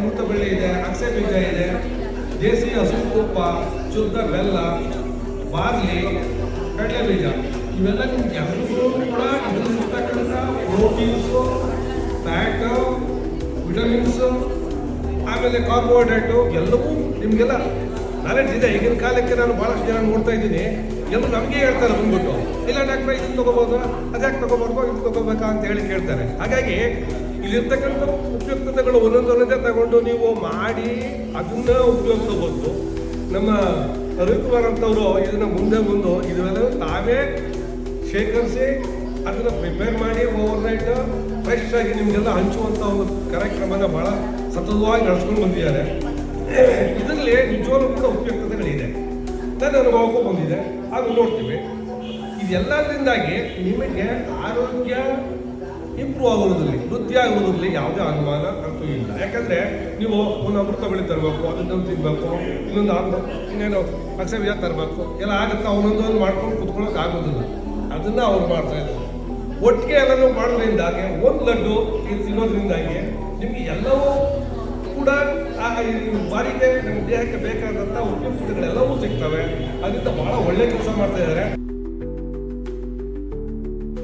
ಅಮೃತ ಬಳ್ಳಿ ಇದೆ, ಅಗಸೆ ಬೀಜ ಇದೆ, ದೇಸಿ ಹಸು ತುಪ್ಪ, ಶುದ್ಧ ಬೆಲ್ಲ, ಬಾರ್ಲಿ, ಕಡಲೆ ಬೀಜ, ಇವೆಲ್ಲ ನಿಮ್ಗೆ ಎಲ್ಲರೂ ಕೂಡ ಇದರಲ್ಲಿರ್ತಕ್ಕಂಥ ಪ್ರೋಟೀನ್ಸು, ಫ್ಯಾಟು, ವಿಟಮಿನ್ಸು, ಆಮೇಲೆ ಕಾರ್ಬೋಹೈಡ್ರೇಟು ಎಲ್ಲವೂ ನಿಮಗೆಲ್ಲ ನಾಲೆಡ್ಜ್ ಇದೆ. ಈಗಿನ ಕಾಲಕ್ಕೆ ನಾನು ಭಾಳಷ್ಟು ಜನ ನೋಡ್ತಾ ಇದ್ದೀನಿ, ಎಲ್ಲರೂ ನಮಗೆ ಹೇಳ್ತಾರೆ ಬಂದ್ಬಿಟ್ಟು, ಇಲ್ಲ ಡಾಕ್ಟ್ರೆ ಇದನ್ನು ತೊಗೋಬೋದು, ಅದ್ಯಾಕೆ ತೊಗೋಬಾರ್ದು, ಇದು ತೊಗೋಬೇಕಾ ಅಂತ ಹೇಳಿ ಕೇಳ್ತಾರೆ. ಹಾಗಾಗಿ ಇಲ್ಲಿರ್ತಕ್ಕಂಥ ಉಪಯುಕ್ತತೆಗಳು ಒಂದೊಂದೊಂದೇ ತಗೊಂಡು ನೀವು ಮಾಡಿ ಅದನ್ನ ಉಪಯೋಗಿಸಬಹುದು. ನಮ್ಮ ರವಿಕುಮಾರ್ ಅಂತವರು ಇದನ್ನ ಮುಂದೆ ಇದೆಲ್ಲ ತಾವೇ ಶೇಖರಿಸಿ ಅದನ್ನು ಪ್ರಿಪೇರ್ ಮಾಡಿ ಓವರ್ನೈಟ್ ಫ್ರೆಶ್ ಆಗಿ ನಿಮಗೆಲ್ಲ ಹಂಚುವಂಥ ಒಂದು ಕಾರ್ಯಕ್ರಮನ ಭಾಳ ಸತತವಾಗಿ ನಡೆಸ್ಕೊಂಡು ಬಂದಿದ್ದಾರೆ. ಇದರಲ್ಲಿ ನಿಜವಾಗ್ಲೂ ಕೂಡ ಉಪಯುಕ್ತತೆಗಳಿದೆ, ನನ್ನ ಅನುಭವಕ್ಕೂ ಬಂದಿದೆ, ಅದು ನೋಡ್ತೀವಿ. ಇದೆಲ್ಲದರಿಂದಾಗಿ ನಿಮಗೆ ಆರೋಗ್ಯ ಇಂಪ್ರೂವ್ ಆಗೋದ್ರಲ್ಲಿ, ವೃದ್ಧಿ ಆಗೋದ್ರಲ್ಲಿ ಯಾವುದೇ ಅನುಮಾನ ಅಂತೂ ಇಲ್ಲ. ಯಾಕಂದರೆ ನೀವು ಒಂದು ಅಮೃತ ಬಳ್ಳಿ ತರಬೇಕು, ಅದನ್ನು ತಿನ್ನಬೇಕು, ಇನ್ನೇನು ಅಗಸೆ ಬೀಜ ತರಬೇಕು, ಎಲ್ಲ ಆಗುತ್ತೆ. ಅವನೊಂದೊಂದು ಮಾಡ್ಕೊಂಡು ಕುತ್ಕೊಳ್ಳೋಕೆ ಆಗೋದಿಲ್ಲ. ಅದನ್ನು ಅವ್ರು ಮಾಡ್ತಾ ಇದ್ದಾರೆ. ಒಟ್ಟಿಗೆ ಎಲ್ಲನೂ ಮಾಡೋದ್ರಿಂದಾಗಿ ಒಂದು ಲಡ್ಡು ಇದು ತಿನ್ನೋದ್ರಿಂದಾಗಿ ನಿಮಗೆ ಎಲ್ಲವೂ ಕೂಡ ಬಾರಿಗೆ ನಮ್ಮ ದೇಹಕ್ಕೆ ಬೇಕಾದಂಥ ಉಪಯುಕ್ತತೆಗಳೆಲ್ಲವೂ ಸಿಗ್ತವೆ. ಅದರಿಂದ ಭಾಳ ಒಳ್ಳೆ ಕೆಲಸ ಮಾಡ್ತಾ ಇದ್ದಾರೆ.